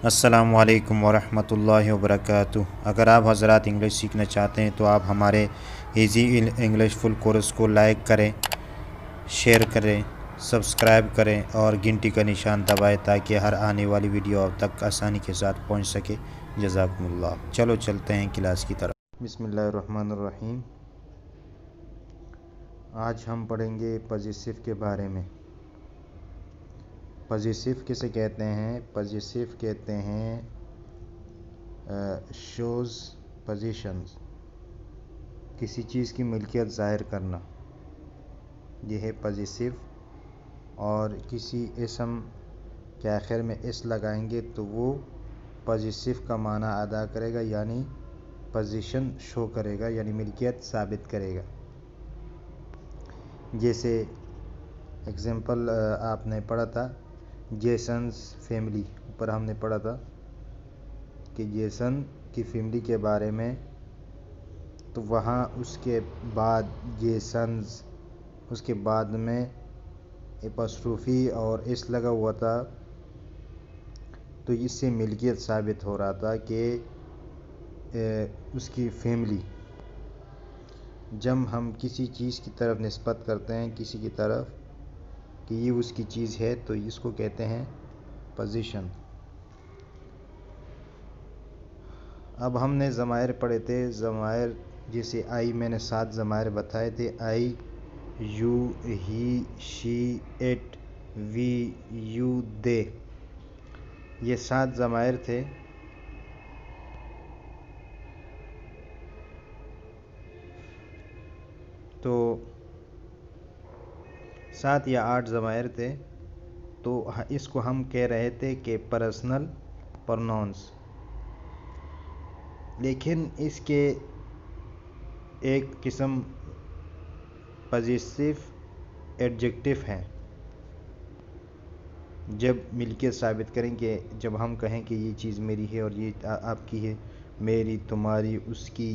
अस्सलामु अलैकुम वरहमतुल्लाहि वबरकातुह। अगर आप हज़रात इंग्लिश सीखना चाहते हैं तो आप हमारे इजी इंग्लिश फुल कोर्स को लाइक करें, शेयर करें, सब्सक्राइब करें और घंटी का निशान दबाएं ताकि हर आने वाली वीडियो आप तक आसानी के साथ पहुंच सके। जज़ाकुमुल्लाह। चलो चलते हैं क्लास की तरफ। बिस्मिल्लाहिर्रहमानिर्रहीम। आज हम पढ़ेंगे पॉजिटिव के बारे में। पॉजिटिव किसे कहते हैं? पॉजिटिव कहते हैं शोज़ पोजीशंस, किसी चीज़ की मिल्कियत ज़ाहिर करना, यह है पॉजिटिव। और किसी इसम के आखिर में इस लगाएंगे तो वो पॉजिटिव का माना अदा करेगा, यानी पोजीशन शो करेगा, यानी मिल्कियत साबित करेगा। जैसे एग्जांपल आपने पढ़ा था जेसन्स फैमिली, ऊपर हमने पढ़ा था कि जेसन की फैमिली के बारे में, तो वहाँ उसके बाद जेसन्स, उसके बाद में एपॉस्ट्रोफी और इस लगा हुआ था, तो इससे मिल्कियत साबित हो रहा था कि उसकी फैमिली। जब हम किसी चीज़ की तरफ निस्बत करते हैं किसी की तरफ कि ये उसकी चीज़ है, तो इसको कहते हैं पोजीशन। अब हमने ज़मायर पढ़े थे। ज़मायर जैसे आई, मैंने 7 ज़मायर बताए थे। I, you, he, she, it, we, you, they, ये 7 ज़मायर थे। तो 7 या 8 ज़मायर थे। तो इसको हम कह रहे थे कि पर्सनल प्रोनाउंस। लेकिन इसके एक किस्म पॉजिटिव एडजेक्टिव हैं। जब मिल्कियत साबित करेंगे, जब हम कहें कि ये चीज़ मेरी है और ये आपकी है, मेरी, तुम्हारी, उसकी,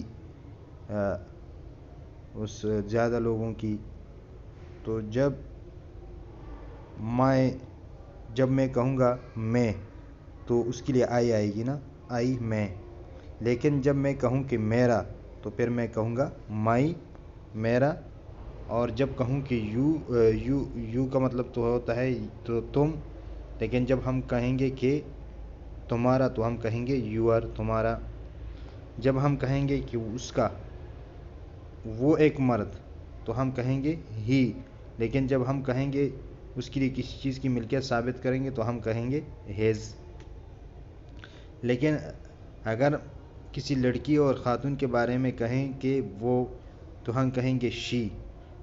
उस ज़्यादा लोगों की। तो जब मैं कहूँगा मैं, तो उसके लिए आई आएगी ना, आई मैं। लेकिन जब मैं कहूँ कि मेरा, तो फिर मैं कहूँगा माई, मेरा। और जब कहूँ कि यू का मतलब तो होता है तो तुम। लेकिन जब हम कहेंगे कि तुम्हारा, तो हम कहेंगे यूअर, तुम्हारा। जब हम कहेंगे कि उसका, वो एक मर्द, तो हम कहेंगे ही। लेकिन जब हम कहेंगे उसके लिए किसी चीज़ की मिल्कियत साबित करेंगे तो हम कहेंगे हेज़। लेकिन अगर किसी लड़की और ख़ातून के बारे में कहें कि वो, तो हम कहेंगे शी।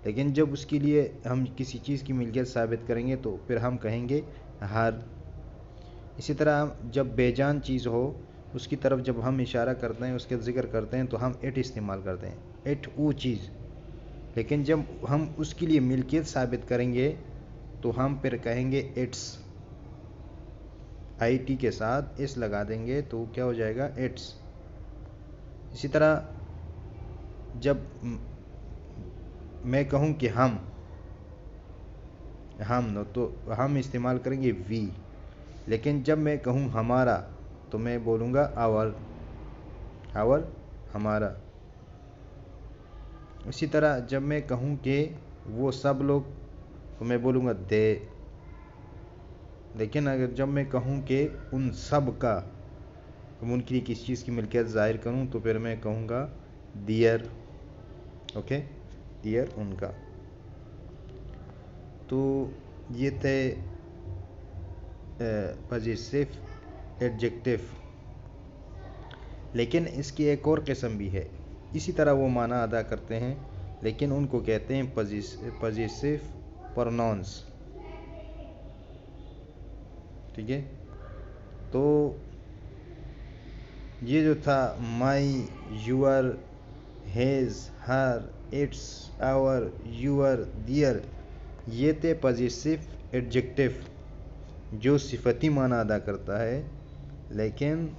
लेकिन जब उसके लिए हम किसी चीज़ की मिल्कियत साबित करेंगे तो फिर हम कहेंगे हर। इसी तरह जब बेजान चीज़ हो, उसकी तरफ जब हम इशारा करते हैं, उसके ज़िक्र करते हैं, तो हम इट इस्तेमाल करते हैं, इट वो चीज़। लेकिन जब हम उसके लिए मिल्कियत साबित करेंगे तो हम फिर कहेंगे इट्स। आई टी के साथ इस लगा देंगे तो क्या हो जाएगा? इट्स। इसी तरह जब मैं कहूँ कि हम, तो हम इस्तेमाल करेंगे वी। लेकिन जब मैं कहूँ हमारा, तो मैं बोलूँगा आवर, हमारा। इसी तरह जब मैं कहूँ कि वो सब लोग, तो मैं बोलूँगा दे। लेकिन अगर जब मैं कहूँ कि उन सब का, तो उनके लिए किसी चीज़ की मिल्कियत ज़ाहिर करूँ, तो फिर मैं कहूँगा दियर। ओके, दियर, उनका। तो ये थे पॉजिटिव एडजेक्टिव। लेकिन इसकी एक और किस्म भी है, इसी तरह वो माना अदा करते हैं, लेकिन उनको कहते हैं पॉजिटिव प्रोनाउंस। ठीक है। तो ये जो था my, your, his, her, its, our, your, their, ये थे पॉजिटिव एडजेक्टिव जो सिफती माना अदा करता है। लेकिन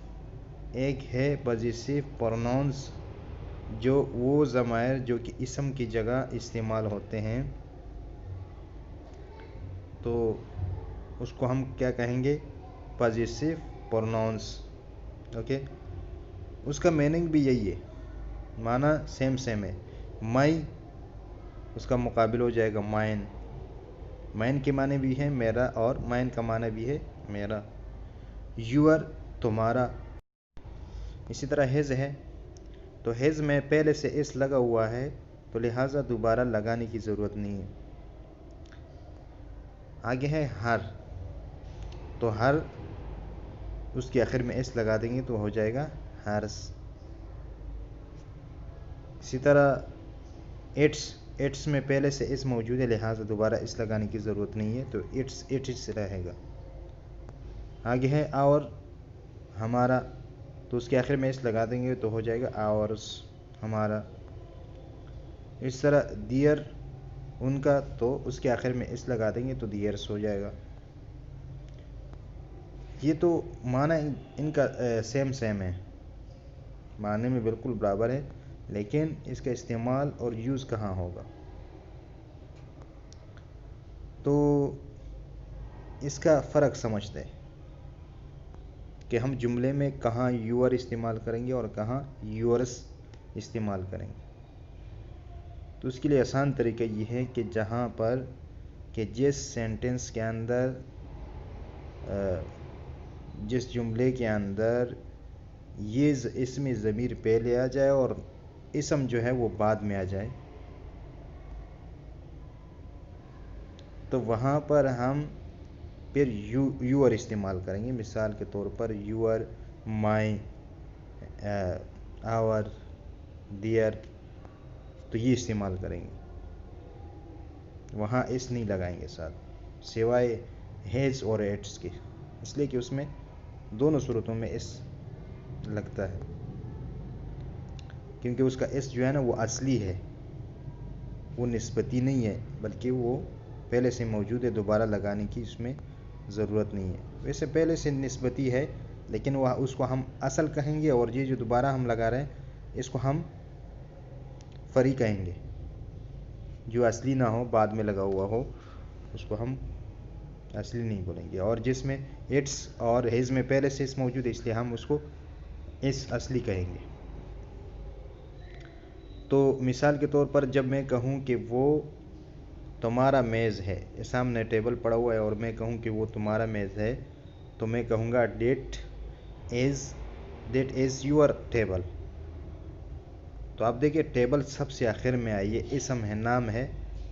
एक है पॉजिटिव प्रोनाउंस, जो वो ज़मायर जो कि इसम की जगह इस्तेमाल होते हैं, तो उसको हम क्या कहेंगे? Positive pronounce, okay. उसका मीनिंग भी यही है, माना सेम है। माई उसका मुकाबिल हो जाएगा माइन। माइन के माने भी है मेरा और माइन का माने भी है मेरा। यूअर तुम्हारा। इसी तरह हिज है, तो हिज में पहले से इस लगा हुआ है, तो लिहाजा दोबारा लगाने की ज़रूरत नहीं है। आगे है हर, तो हर उसके आखिर में इस लगा देंगे तो हो जाएगा हर्स। इसी तरह इट्स में पहले से इस मौजूद है, लिहाजा दोबारा इस लगाने की ज़रूरत नहीं है, तो इट्स रहेगा। आगे है और हमारा, तो उसके आखिर में इस लगा देंगे तो हो जाएगा आवर्स हमारा। इस तरह दियर उनका, तो उसके आखिर में इस लगा देंगे तो दियर्स हो जाएगा। ये तो माना इनका सेम है, माने में बिल्कुल बराबर है, लेकिन इसका इस्तेमाल और यूज़ कहाँ होगा, तो इसका फ़र्क समझते हैं कि हम जुमले में कहाँ यूअर इस्तेमाल करेंगे और कहाँ यूअर्स इस्तेमाल करेंगे। तो उसके लिए आसान तरीका ये है कि जहाँ पर कि जिस सेंटेंस के अंदर जिस जुमले के अंदर ये इसमें ज़मीर पहले आ जाए और इसम जो है वो बाद में आ जाए, तो वहाँ पर हम फिर यूअर इस्तेमाल करेंगे। मिसाल के तौर पर यूअर, माई, आवर, दियर, तो ये इस्तेमाल करेंगे, वहाँ इस नहीं लगाएंगे साथ, सिवाय हेज और एट्स के, इसलिए कि उसमें दोनों सूरतों में इस लगता है, क्योंकि उसका इस जो है ना वो असली है, वो निस्बती नहीं है, बल्कि वो पहले से मौजूद है, दोबारा लगाने की इसमें ज़रूरत नहीं है। वैसे पहले से निस्बती है, लेकिन वह उसको हम असल कहेंगे, और ये जो दोबारा हम लगा रहे हैं इसको हम फरी कहेंगे। जो असली ना हो, बाद में लगा हुआ हो, उसको हम असली नहीं बोलेंगे। और जिसमें इट्स और हिज में पहले से इस मौजूद है, इसलिए हम उसको इस असली कहेंगे। तो मिसाल के तौर पर जब मैं कहूँ कि वो तुम्हारा मेज़ है, सामने टेबल पड़ा हुआ है और मैं कहूँ कि वो तुम्हारा मेज़ है, तो मैं कहूँगा डेट इज़ योर टेबल। तो आप देखिए टेबल सबसे आखिर में आई, ये इसम है, नाम है,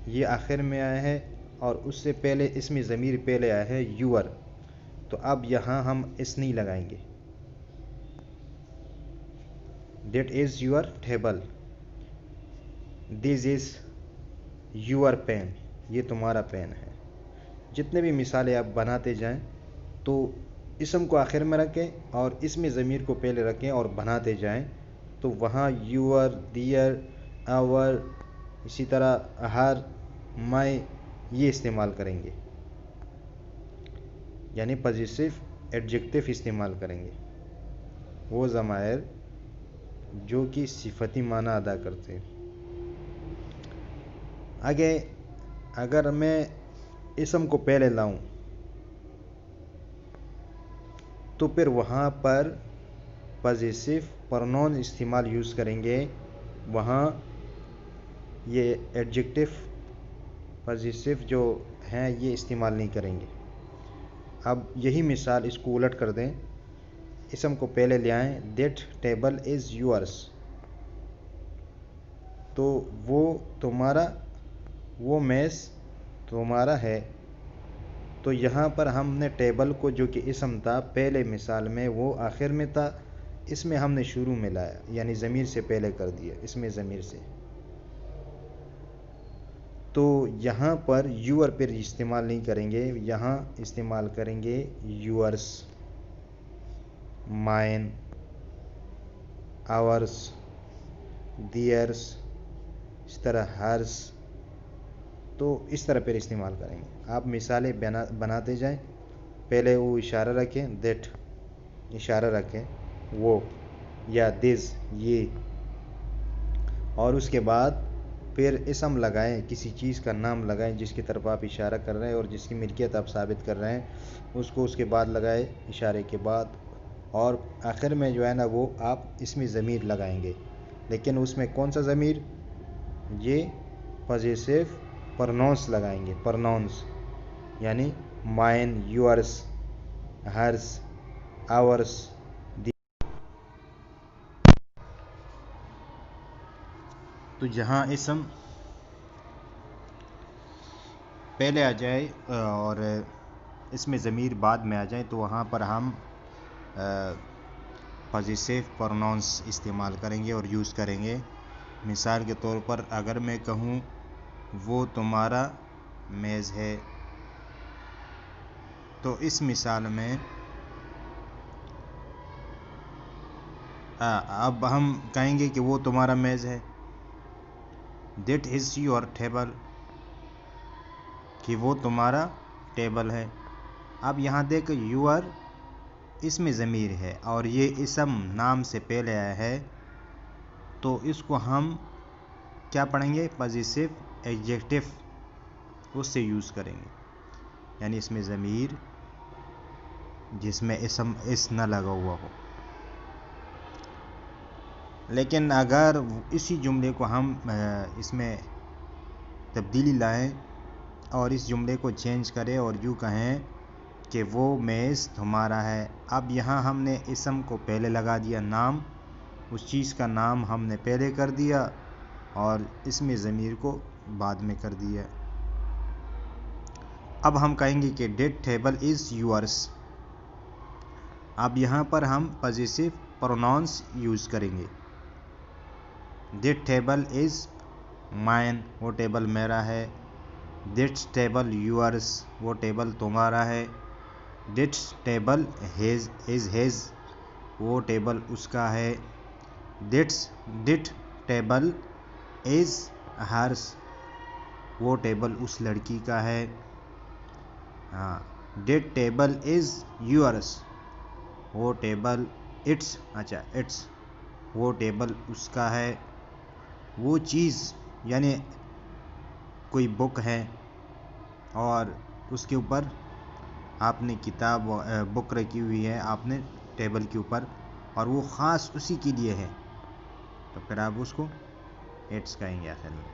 ये आखिर में आया है, और उससे पहले इसमें ज़मीर पहले आया है यूअर, तो अब यहाँ हम इस नहीं लगाएंगे। That is your table, this is your pen, ये तुम्हारा पेन है। जितने भी मिसालें आप बनाते जाएं, तो इसम को आखिर में रखें और इसमें ज़मीर को पहले रखें और बनाते जाएं, तो वहाँ यूअर, दियर, आवर, इसी तरह हर, माई, ये इस्तेमाल करेंगे, यानी पॉजिटिव एडजेक्टिव इस्तेमाल करेंगे, वो ज़मायर जो कि सिफती माना अदा करते हैं। आगे अगर मैं इसम को पहले लाऊं, तो फिर वहाँ पर पॉजिटिव प्रोनाउन इस्तेमाल यूज़ करेंगे, वहाँ ये एडजेक्टिव पॉजिटिव जो हैं ये इस्तेमाल नहीं करेंगे। अब यही मिसाल इसको उलट कर दें, इसम को पहले ले आएँ, दैट टेबल इज़ योर्स, तो वो तुम्हारा, वो मेज़ तुम्हारा है। तो यहाँ पर हमने टेबल को, जो कि इसम था पहले मिसाल में, वो आखिर में था, इसमें हमने शुरू में लाया, यानी ज़मीर से पहले कर दिया, इसमें ज़मीर से। तो यहाँ पर यूअर पर इस्तेमाल नहीं करेंगे, यहाँ इस्तेमाल करेंगे यूअर्स, माइन, आवर्स, दियर्स, इस तरह हर्स, तो इस तरह पर इस्तेमाल करेंगे। आप मिसालें बनाते जाएं, पहले वो इशारा रखें, दैट इशारा रखें, वो, या दिस ये, और उसके बाद फिर इसम लगाएं, किसी चीज़ का नाम लगाएं जिसकी तरफ आप इशारा कर रहे हैं और जिसकी मिल्कियत आप साबित कर रहे हैं, उसको उसके बाद लगाएं, इशारे के बाद, اور آخر میں جو ہے نا وہ آپ اسمی ضمیر لگائیں گے، لیکن اس میں کون سا ضمیر؟ یہ پوزیسو پروناؤنس لگائیں گے، پروناؤنس یعنی مائن، یورس، ہرس، آورس۔ تو جہاں اسم پہلے آ جائے اور اس میں ضمیر بعد میں آ جائے تو وہاں پر ہم پوزیسو پروناؤنس استعمال کریں گے اور یوز کریں گے۔ مثال کے طور پر اگر میں کہوں وہ تمہارا میز ہے، تو اس مثال میں اب ہم کہیں گے کہ وہ تمہارا میز ہے، دیٹ از یور ٹیبل، کہ وہ تمہارا ٹیبل ہے۔ اب یہاں دیکھ یور اس میں ضمیر ہے اور یہ اسم نام سے پہلے آیا ہے، تو اس کو ہم کیا پڑھیں گے؟ پوزیسو ایڈجیکٹو اس سے یوز کریں گے، یعنی اس میں ضمیر جس میں اسم اس نہ لگا ہوا ہو۔ لیکن اگر اسی جملے کو ہم اس میں تبدیلی لائیں اور اس جملے کو چینج کریں اور یوں کہیں کہ وہ میز تمہارا ہے، اب یہاں ہم نے اسم کو پہلے لگا دیا، نام، اس چیز کا نام ہم نے پہلے کر دیا اور اس میں ضمیر کو بعد میں کر دیا۔ اب ہم کہیں گے کہ دیٹ ٹیبل از یورس، اب یہاں پر ہم پوزیسو پروناؤنس یوز کریں گے۔ دیٹ ٹیبل از مائن، وہ ٹیبل میرا ہے۔ دیٹس ٹیبل یورس، وہ ٹیبل تمہارا ہے۔ دیٹس ٹیبل از ہیز، وہ ٹیبل اس کا ہے۔ دیٹ ٹیبل از ہرس، وہ ٹیبل اس لڑکی کا ہے۔ دیٹ ٹیبل از یورس، وہ ٹیبل اٹس، وہ ٹیبل اس کا ہے۔ وہ چیز یعنی کوئی بک ہے اور اس کے اوپر آپ نے کتاب بک رکھی ہوئی ہے آپ نے ٹیبل کے اوپر، اور وہ خاص اسی کے لیے ہے، تو پھر آپ اس کو اٹس کہیں گے آخر میں۔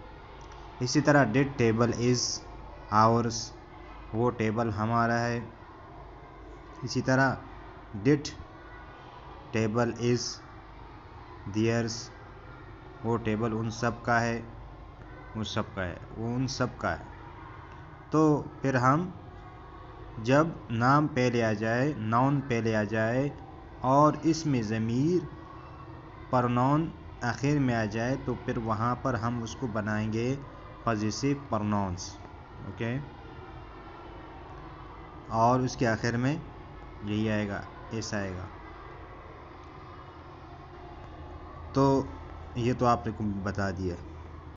اسی طرح دیٹ ٹیبل از آورس، وہ ٹیبل ہمارا ہے۔ اسی طرح دیٹ ٹیبل از دیئرس، وہ ٹیبل ان سب کا ہے، وہ سب کا ہے، وہ ان سب کا ہے۔ تو پھر ہم جب نام پہلے آ جائے، ناؤن پہلے آ جائے اور اس میں ضمیر پروناؤن آخر میں آ جائے تو پھر وہاں پر ہم اس کو بنائیں گے پوزیسو پروناؤنس، اوکے، اور اس کے آخر میں یہی آئے گا، ایسا آئے گا۔ تو یہ تو آپ نے کو بتا دیا۔